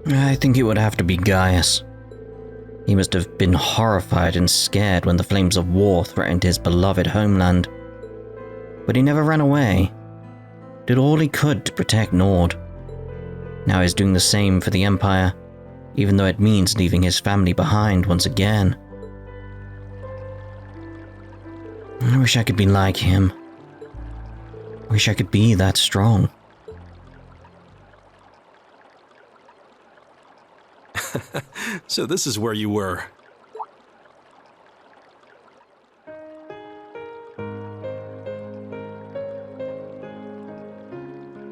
I think it would have to be Gaius. He must have been horrified and scared when the flames of war threatened his beloved homeland. But he never ran away. Did all he could to protect Nord. Now he's doing the same for the Empire, even though it means leaving his family behind once again. I wish I could be like him. I wish I could be that strong. So this is where you were.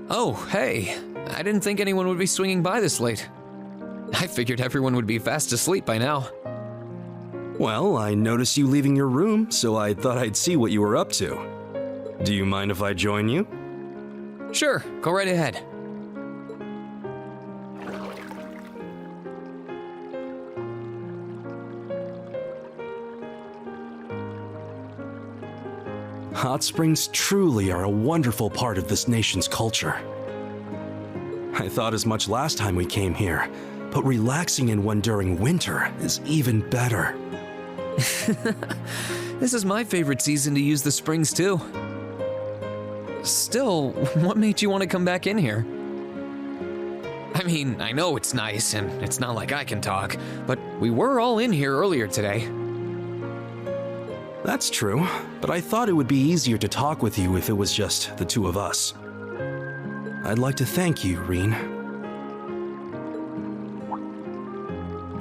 Oh, hey. I didn't think anyone would be swinging by this late. I figured everyone would be fast asleep by now. Well, I noticed you leaving your room, so I thought I'd see what you were up to. Do you mind if I join you? Sure, go right ahead. Hotsprings truly are a wonderful part of this nation's culture. I thought as much last time we came here, but relaxing in one during winter is even better. This is my favorite season to use the springs too. Still, what made you want to come back in here? I mean, I know it's nice and it's not like I can talk, but we were all in here earlier today. That's true, but I thought it would be easier to talk with you if it was just the two of us. I'd like to thank you, Rean.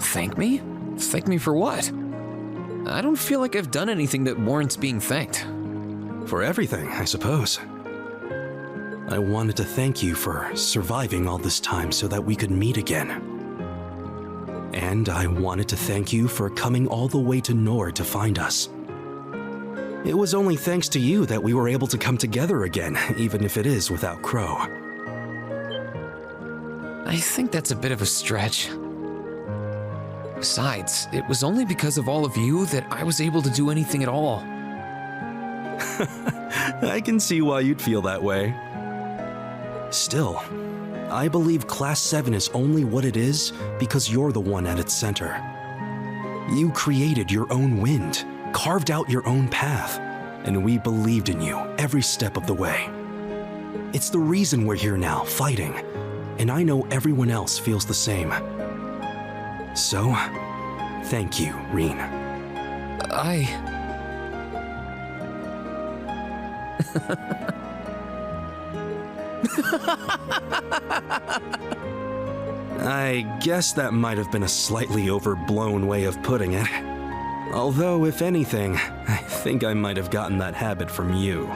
Thank me? Thank me for what? I don't feel like I've done anything that warrants being thanked. For everything, I suppose. I wanted to thank you for surviving all this time so that we could meet again. And I wanted to thank you for coming all the way to Nord to find us. It was only thanks to you that we were able to come together again, even if it is without Crow. I think that's a bit of a stretch. Besides, it was only because of all of you that I was able to do anything at all. I can see why you'd feel that way. Still, I believe Class 7 is only what it is because you're the one at its center. You created your own wind, carved out your own path, and we believed in you every step of the way. It's the reason we're here now, fighting, and I know everyone else feels the same. So, thank you, Rean. I guess that might have been a slightly overblown way of putting it. Although, if anything, I think I might have gotten that habit from you.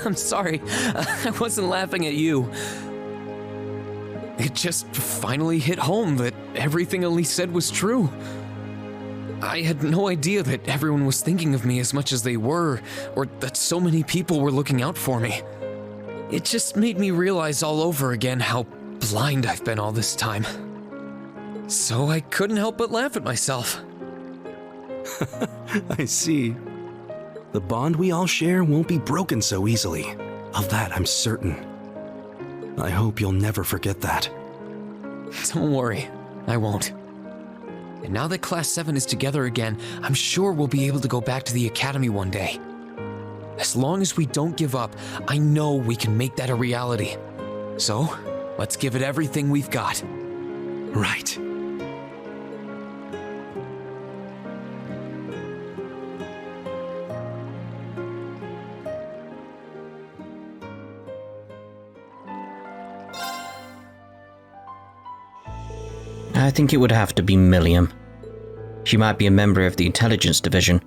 I'm sorry, I wasn't laughing at you. It just finally hit home that everything Elise said was true. I had no idea that everyone was thinking of me as much as they were, or that so many people were looking out for me. It just made me realize all over again how blind I've been all this time. So I couldn't help but laugh at myself. I see. The bond we all share won't be broken so easily. Of that, I'm certain. I hope you'll never forget that. Don't worry, I won't. And now that Class 7 is together again, I'm sure we'll be able to go back to the Academy one day. As long as we don't give up, I know we can make that a reality. So, let's give it everything we've got. Right. I think it would have to be Millium. She might be a member of the Intelligence Division,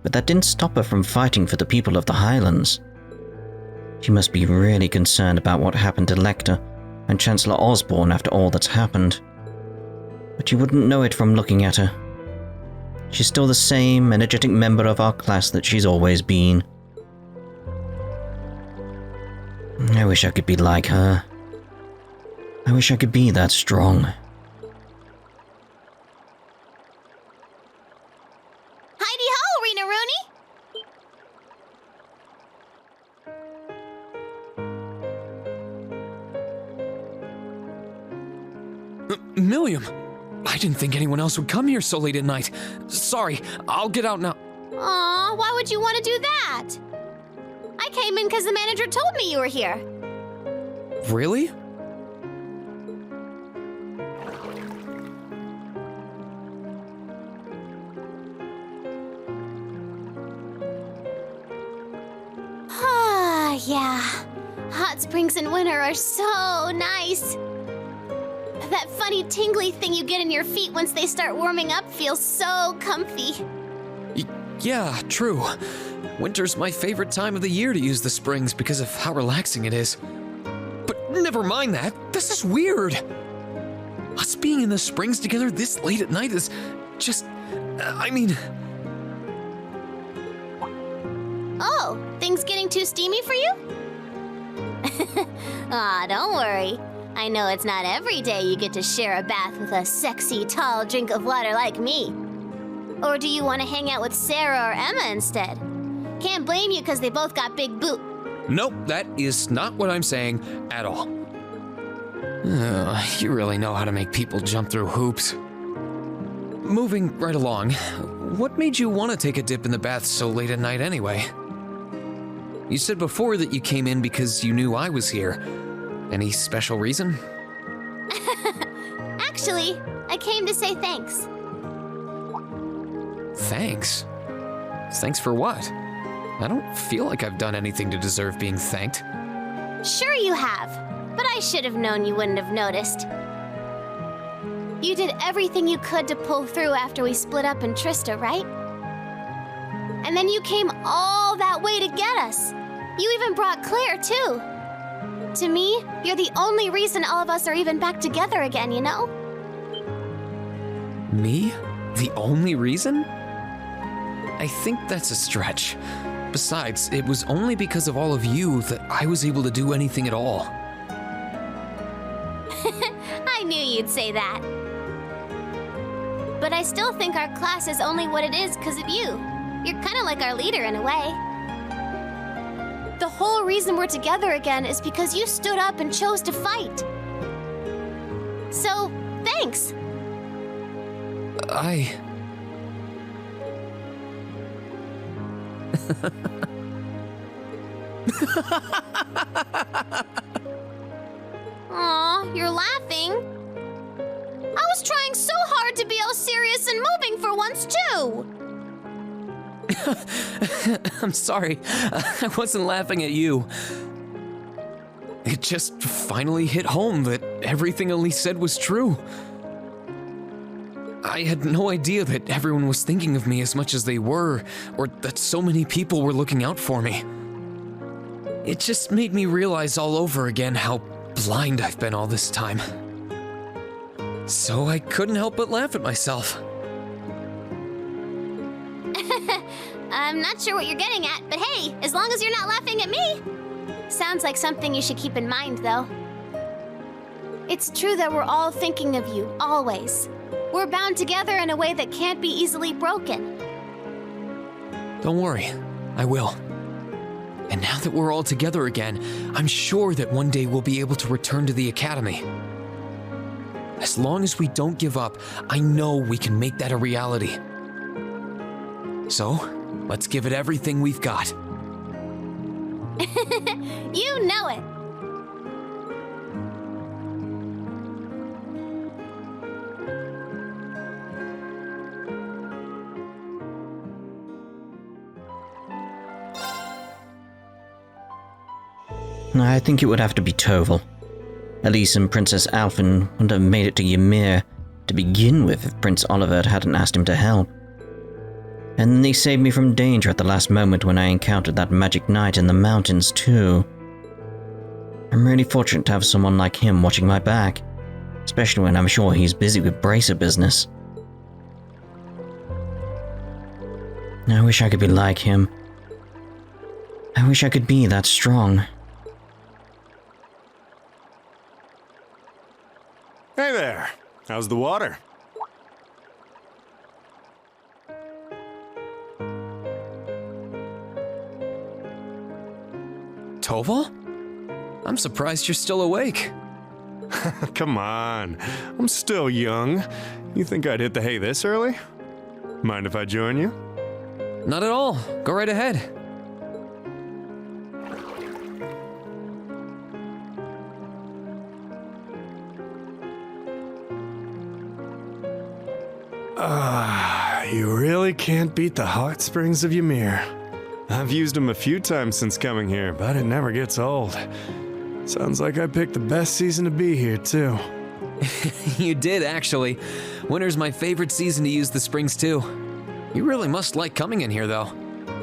but that didn't stop her from fighting for the people of the Highlands. She must be really concerned about what happened to Lecter and Chancellor Osborne after all that's happened. But you wouldn't know it from looking at her. She's still the same energetic member of our class that she's always been. I wish I could be like her. I wish I could be that strong. Millium! I didn't think anyone else would come here so late at night. Sorry, I'll get out now. Aw, why would you want to do that? I came in because the manager told me you were here. Really? Yeah. Hot springs in winter are so nice. That funny tingly thing you get in your feet once they start warming up feels so comfy. Yeah, true. Winter's my favorite time of the year to use the springs because of how relaxing it is. But never mind that. This is weird. Us being in the springs together this late at night is just... Oh, things getting too steamy for you? Aw, don't worry. I know it's not every day you get to share a bath with a sexy, tall drink of water like me. Or do you want to hang out with Sarah or Emma instead? Can't blame you because they both got big boot. Nope, that is not what I'm saying at all. You really know how to make people jump through hoops. Moving right along, what made you want to take a dip in the bath so late at night anyway? You said before that you came in because you knew I was here. Any special reason? Actually, I came to say thanks. Thanks? Thanks for what? I don't feel like I've done anything to deserve being thanked. Sure you have, but I should have known you wouldn't have noticed. You did everything you could to pull through after we split up in Trista, right? And then you came all that way to get us. You even brought Claire, too. To me, you're the only reason all of us are even back together again, you know? Me? The only reason? I think that's a stretch. Besides, it was only because of all of you that I was able to do anything at all. I knew you'd say that. But I still think our class is only what it is because of you. You're kind of like our leader in a way. The whole reason we're together again is because you stood up and chose to fight. So, thanks. Aw, you're laughing. I was trying so hard to be all serious and moving for once, too. I'm sorry. I wasn't laughing at you. It just finally hit home that everything Elise said was true. I had no idea that everyone was thinking of me as much as they were, or that so many people were looking out for me. It just made me realize all over again how blind I've been all this time. So I couldn't help but laugh at myself. I'm not sure what you're getting at, but hey, as long as you're not laughing at me. Sounds like something you should keep in mind, though. It's true that we're all thinking of you, always. We're bound together in a way that can't be easily broken. Don't worry, I will. And now that we're all together again, I'm sure that one day we'll be able to return to the academy. As long as we don't give up, I know we can make that a reality. So, let's give it everything we've got. You know it. I think it would have to be Toval. Elise and Princess Alphen wouldn't have made it to Ymir to begin with if Prince Oliver hadn't asked him to help. And they saved me from danger at the last moment when I encountered that magic knight in the mountains too. I'm really fortunate to have someone like him watching my back, especially when I'm sure he's busy with bracer business. I wish I could be like him. I wish I could be that strong. Hey there. How's the water? Toval? I'm surprised you're still awake. Come on, I'm still young. You think I'd hit the hay this early? Mind if I join you? Not at all. Go right ahead. You really can't beat the Hotsprings of Ymir. I've used them a few times since coming here, but it never gets old. Sounds like I picked the best season to be here, too. You did, actually. Winter's my favorite season to use the springs, too. You really must like coming in here, though.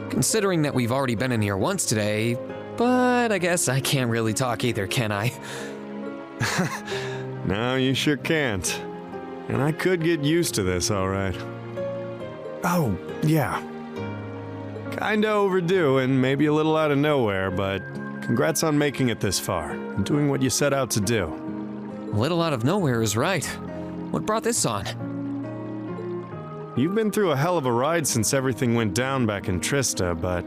Considering that we've already been in here once today, but I guess I can't really talk either, can I? No, you sure can't. And I could get used to this, all right. Oh, yeah. Kinda overdue and maybe a little out of nowhere, but congrats on making it this far and doing what you set out to do. A little out of nowhere is right. What brought this on? You've been through a hell of a ride since everything went down back in Trista, but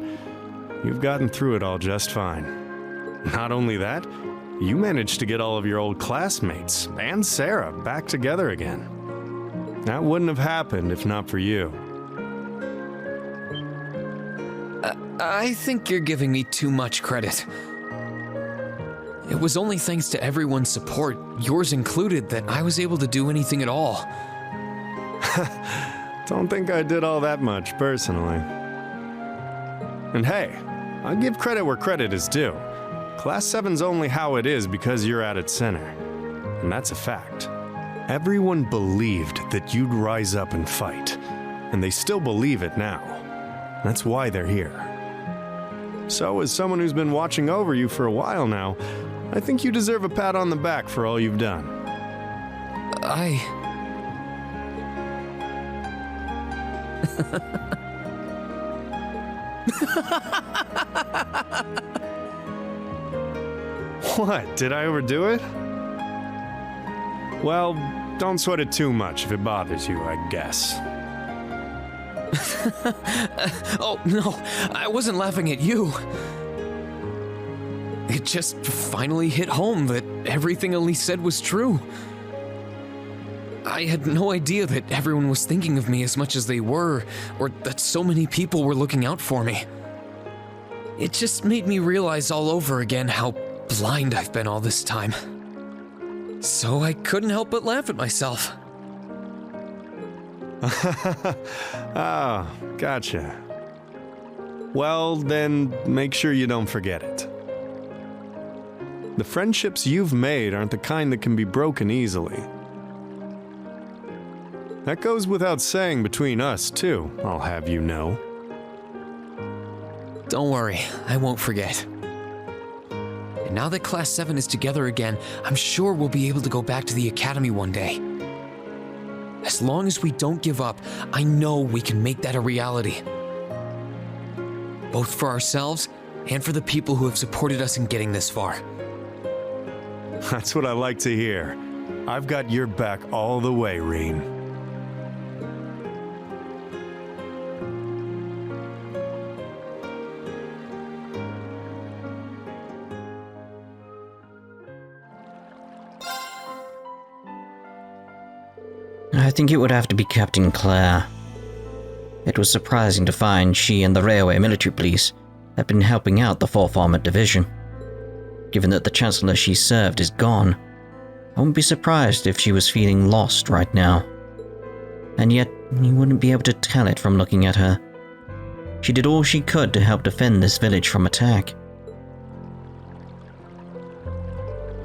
you've gotten through it all just fine. Not only that, you managed to get all of your old classmates and Sarah back together again. That wouldn't have happened if not for you. I think you're giving me too much credit. It was only thanks to everyone's support, yours included, that I was able to do anything at all. Don't think I did all that much, personally. And hey, I'll give credit where credit is due. Class 7's only how it is because you're at its center. And that's a fact. Everyone believed that you'd rise up and fight. And they still believe it now. That's why they're here. So, as someone who's been watching over you for a while now, I think you deserve a pat on the back for all you've done. What, did I overdo it? Well, don't sweat it too much if it bothers you, I guess. Oh, no, I wasn't laughing at you. It just finally hit home that everything Elise said was true. I had no idea that everyone was thinking of me as much as they were, or that so many people were looking out for me. It just made me realize all over again how blind I've been all this time. So I couldn't help but laugh at myself. Oh, gotcha. Well, then make sure you don't forget it. The friendships you've made aren't the kind that can be broken easily. That goes without saying between us, too, I'll have you know. Don't worry, I won't forget. And now that Class 7 is together again, I'm sure we'll be able to go back to the Academy one day. As long as we don't give up, I know we can make that a reality. Both for ourselves and for the people who have supported us in getting this far. That's what I like to hear. I've got your back all the way, Rean. I think it would have to be Captain Claire. It was surprising to find she and the Railway Military Police had been helping out the 4th Armored Division. Given that the Chancellor she served is gone, I wouldn't be surprised if she was feeling lost right now. And yet, you wouldn't be able to tell it from looking at her. She did all she could to help defend this village from attack.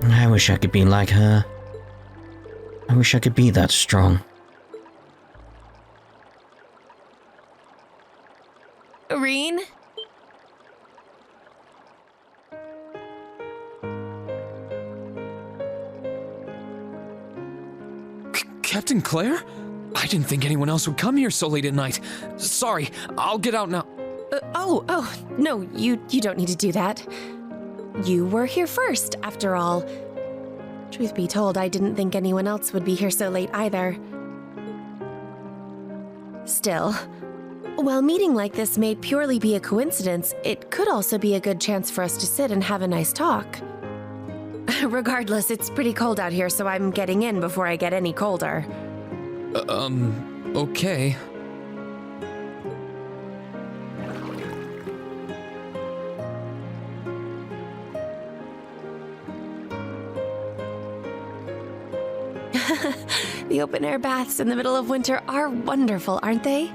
I wish I could be like her. I wish I could be that strong. Rean? Captain Claire? I didn't think anyone else would come here so late at night. Sorry, I'll get out now. No, you don't need to do that. You were here first, after all. Truth be told, I didn't think anyone else would be here so late either. Still, while a meeting like this may purely be a coincidence, it could also be a good chance for us to sit and have a nice talk. Regardless, it's pretty cold out here, so I'm getting in before I get any colder. Okay. The open-air baths in the middle of winter are wonderful, aren't they?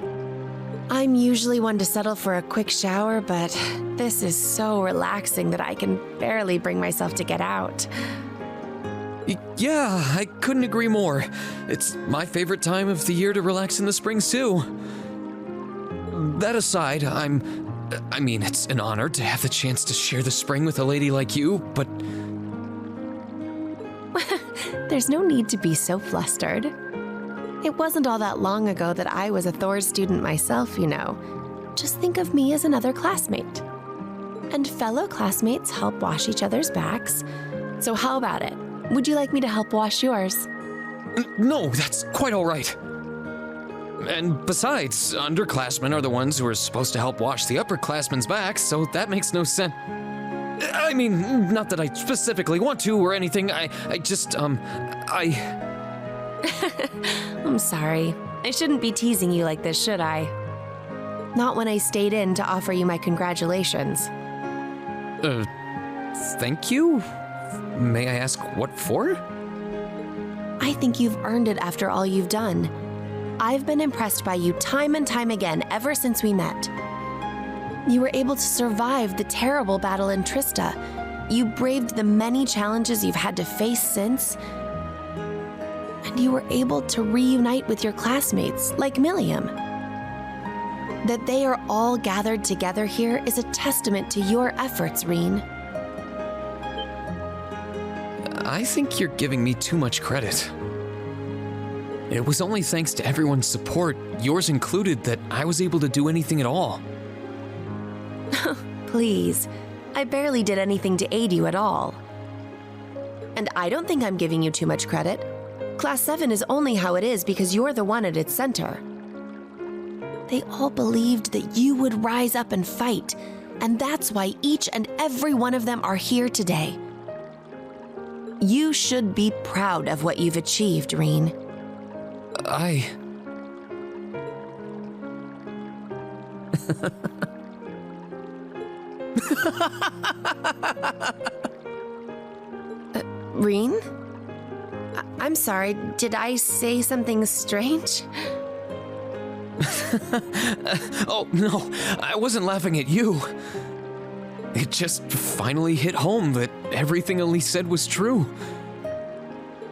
I'm usually one to settle for a quick shower, but this is so relaxing that I can barely bring myself to get out. Yeah, I couldn't agree more. It's my favorite time of the year to relax in the springs, too. That aside, I mean, it's an honor to have the chance to share the spring with a lady like you, but... There's no need to be so flustered. It wasn't all that long ago that I was a Thor student myself, you know. Just think of me as another classmate. And fellow classmates help wash each other's backs. So how about it? Would you like me to help wash yours? No, that's quite all right. And besides, underclassmen are the ones who are supposed to help wash the upperclassmen's backs, so that makes no sense. I mean, not that I specifically want to or anything, I just, I'm sorry. I shouldn't be teasing you like this, should I? Not when I stayed in to offer you my congratulations. Thank you? May I ask what for? I think you've earned it after all you've done. I've been impressed by you time and time again ever since we met. You were able to survive the terrible battle in Trista. You braved the many challenges you've had to face since. And you were able to reunite with your classmates, like Millium. That they are all gathered together here is a testament to your efforts, Rean. I think you're giving me too much credit. It was only thanks to everyone's support, yours included, that I was able to do anything at all. Please, I barely did anything to aid you at all. And I don't think I'm giving you too much credit. Class 7 is only how it is because you're the one at its center. They all believed that you would rise up and fight, and that's why each and every one of them are here today. You should be proud of what you've achieved, Rean. Rean? I'm sorry, did I say something strange? Oh, no, I wasn't laughing at you. It just finally hit home that everything Elise said was true.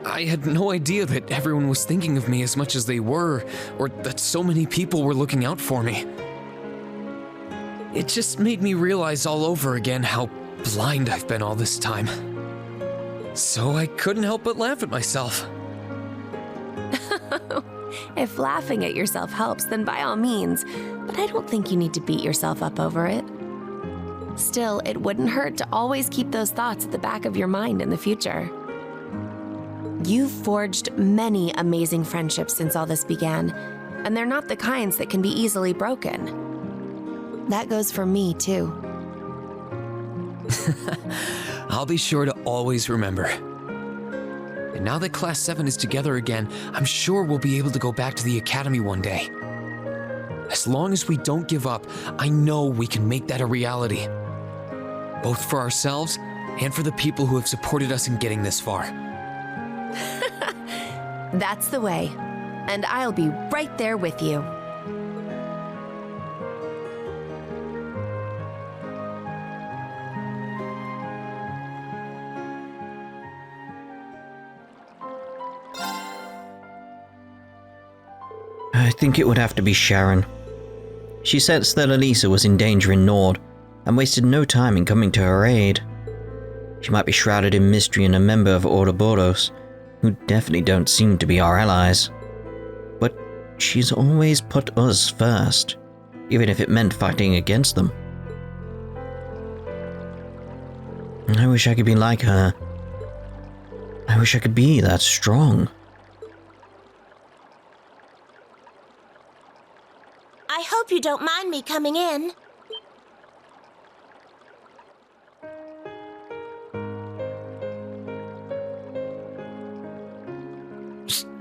I had no idea that everyone was thinking of me as much as they were, or that so many people were looking out for me. It just made me realize all over again how blind I've been all this time. So I couldn't help but laugh at myself. If laughing at yourself helps, then by all means, but I don't think you need to beat yourself up over it. Still, it wouldn't hurt to always keep those thoughts at the back of your mind in the future. You've forged many amazing friendships since all this began, and they're not the kinds that can be easily broken. That goes for me, too. I'll be sure to always remember. And now that Class 7 is together again, I'm sure we'll be able to go back to the Academy one day. As long as we don't give up, I know we can make that a reality. Both for ourselves and for the people who have supported us in getting this far. That's the way. And I'll be right there with you. I think it would have to be Sharon. She sensed that Elisa was in danger in Nord, and wasted no time in coming to her aid. She might be shrouded in mystery and a member of Erebonia, who definitely don't seem to be our allies. But she's always put us first, even if it meant fighting against them. I wish I could be like her. I wish I could be that strong. I hope you don't mind me coming in.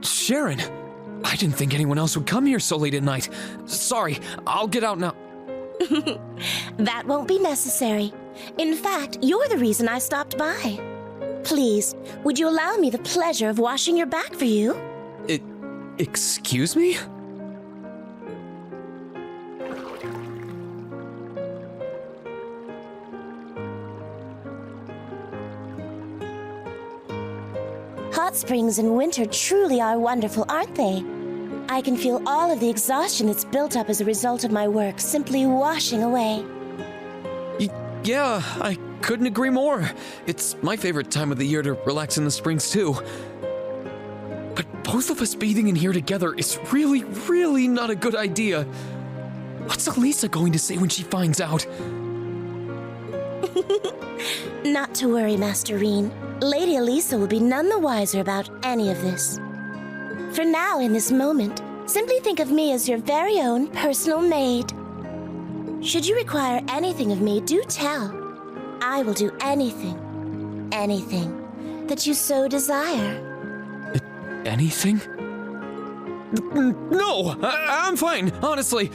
Sharon! I didn't think anyone else would come here so late at night. Sorry, I'll get out now. That won't be necessary. In fact, you're the reason I stopped by. Please, would you allow me the pleasure of washing your back for you? Excuse me? Hotsprings in winter truly are wonderful, aren't they? I can feel all of the exhaustion that's built up as a result of my work simply washing away. Yeah, I couldn't agree more. It's my favorite time of the year to relax in the springs, too. But both of us bathing in here together is really, really not a good idea. What's Elisa going to say when she finds out? Not to worry, Master Rean. Lady Elisa will be none the wiser about any of this. For now, in this moment, simply think of me as your very own personal maid. Should you require anything of me, do tell. I will do anything that you so desire. Anything? No, I'm fine, honestly.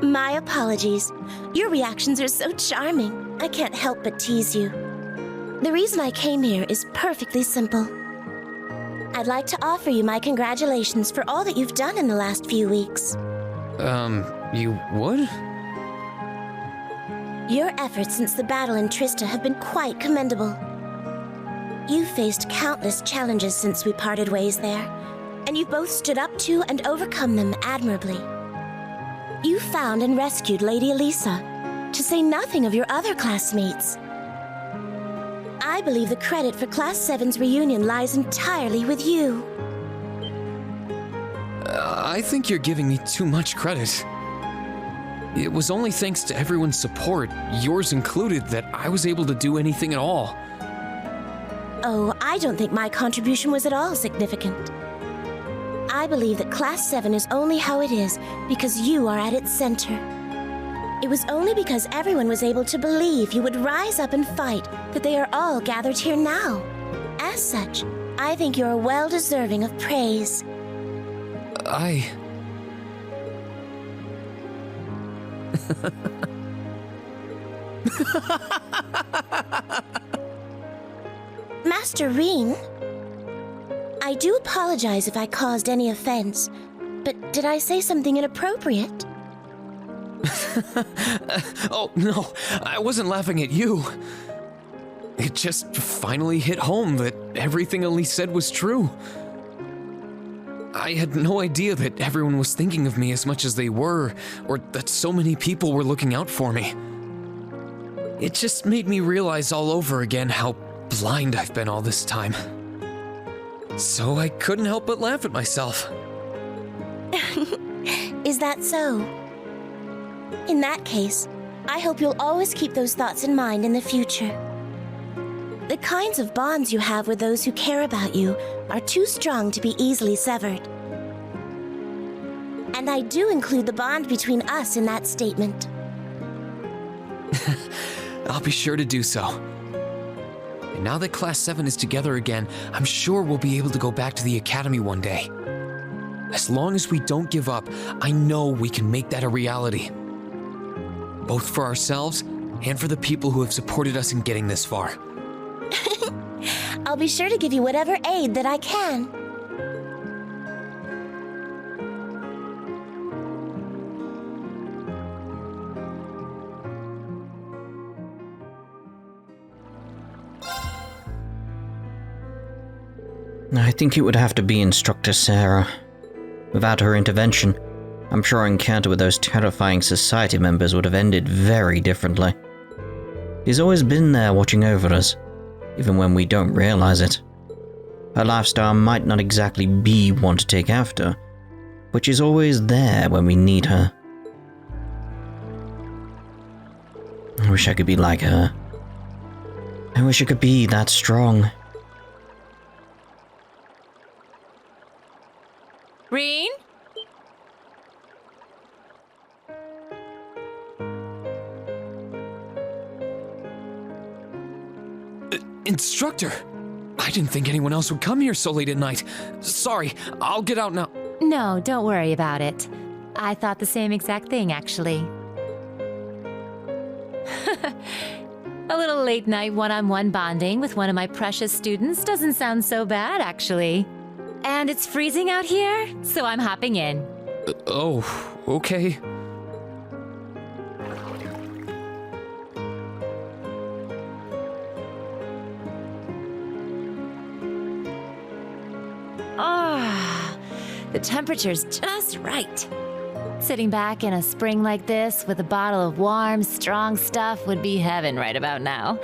My apologies. Your reactions are so charming. I can't help but tease you. The reason I came here is perfectly simple. I'd like to offer you my congratulations for all that you've done in the last few weeks. You would? Your efforts since the battle in Trista have been quite commendable. You've faced countless challenges since we parted ways there, and you've both stood up to and overcome them admirably. You found and rescued Lady Elisa, to say nothing of your other classmates. I believe the credit for Class 7's reunion lies entirely with you. I think you're giving me too much credit. It was only thanks to everyone's support, yours included, that I was able to do anything at all. Oh, I don't think my contribution was at all significant. I believe that Class 7 is only how it is because you are at its center. It was only because everyone was able to believe you would rise up and fight that they are all gathered here now. As such, I think you are well deserving of praise. Master Rean, I do apologize if I caused any offense, but did I say something inappropriate? Oh, no, I wasn't laughing at you. It just finally hit home that everything Elise said was true. I had no idea that everyone was thinking of me as much as they were, or that so many people were looking out for me. It just made me realize all over again how blind I've been all this time. So I couldn't help but laugh at myself. Is that so? In that case, I hope you'll always keep those thoughts in mind in the future. The kinds of bonds you have with those who care about you are too strong to be easily severed. And I do include the bond between us in that statement. I'll be sure to do so. And now that Class 7 is together again, I'm sure we'll be able to go back to the Academy one day. As long as we don't give up, I know we can make that a reality. Both for ourselves and for the people who have supported us in getting this far. I'll be sure to give you whatever aid that I can. I think it would have to be Instructor Sara. Without her intervention, I'm sure our encounter with those terrifying society members would have ended very differently. She's always been there watching over us, even when we don't realize it. Her lifestyle might not exactly be one to take after, but she's always there when we need her. I wish I could be like her. I wish I could be that strong. Rean? Instructor! I didn't think anyone else would come here so late at night. Sorry, I'll get out now. No, don't worry about it. I thought the same exact thing, actually. A little late night one-on-one bonding with one of my precious students doesn't sound so bad, actually. And it's freezing out here, so I'm hopping in. Oh, okay. Ah, the temperature's just right. Sitting back in a spring like this with a bottle of warm, strong stuff would be heaven right about now.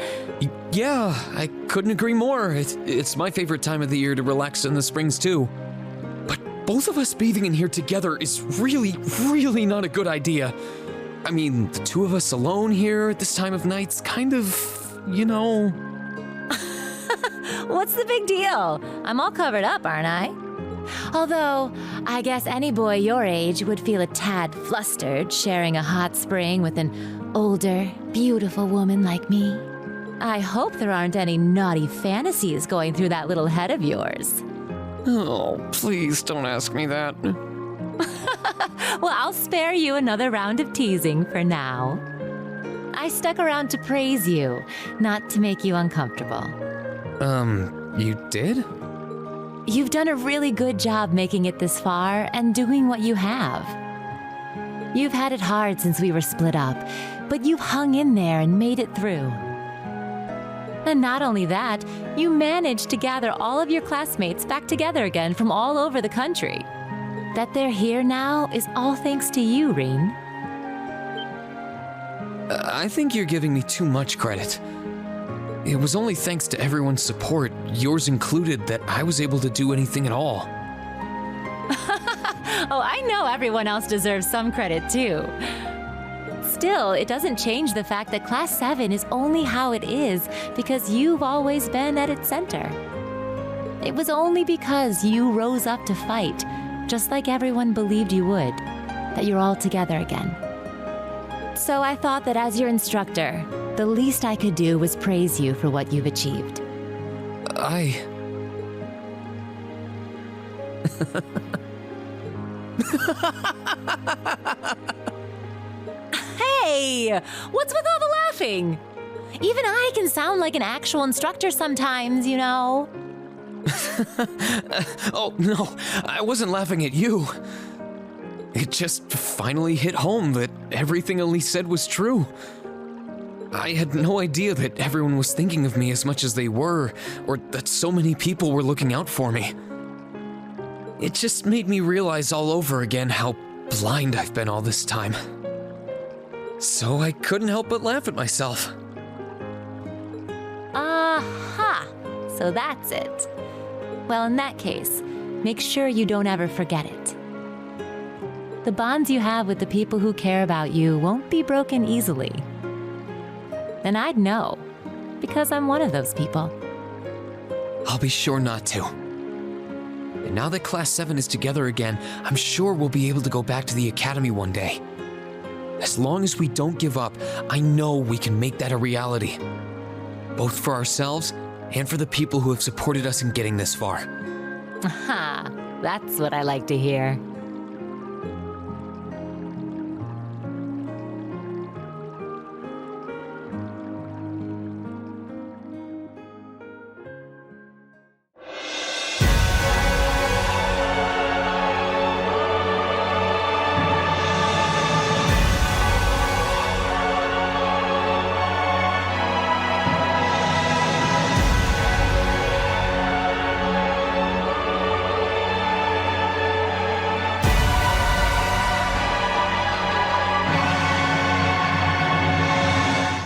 Yeah, I couldn't agree more. It's my favorite time of the year to relax in the springs, too. But both of us bathing in here together is really not a good idea. I mean, the two of us alone here at this time of night's kind of, What's the big deal? I'm all covered up, aren't I? Although, I guess any boy your age would feel a tad flustered sharing a hot spring with an older, beautiful woman like me. I hope there aren't any naughty fantasies going through that little head of yours. Oh, please don't ask me that. Well, I'll spare you another round of teasing for now. I stuck around to praise you, not to make you uncomfortable. You did? You've done a really good job making it this far and doing what you have. You've had it hard since we were split up, but you've hung in there and made it through. And not only that, you managed to gather all of your classmates back together again from all over the country. That they're here now is all thanks to you, Rean. I think you're giving me too much credit. It was only thanks to everyone's support, yours included, that I was able to do anything at all. Oh, I know everyone else deserves some credit too. Still, it doesn't change the fact that Class 7 is only how it is because you've always been at its center. It was only because you rose up to fight, just like everyone believed you would, that you're all together again. So I thought that as your instructor, the least I could do was praise you for what you've achieved. Hey! What's with all the laughing? Even I can sound like an actual instructor sometimes, you know. Oh, no, I wasn't laughing at you. It just finally hit home that everything Elise said was true. I had no idea that everyone was thinking of me as much as they were, or that so many people were looking out for me. It just made me realize all over again how blind I've been all this time. So I couldn't help but laugh at myself. Aha! So that's it. Well, in that case, make sure you don't ever forget it. The bonds you have with the people who care about you won't be broken easily. And I'd know, because I'm one of those people. I'll be sure not to. And now that Class 7 is together again, I'm sure we'll be able to go back to the academy one day. As long as we don't give up, I know we can make that a reality. Both for ourselves and for the people who have supported us in getting this far. Aha, that's what I like to hear.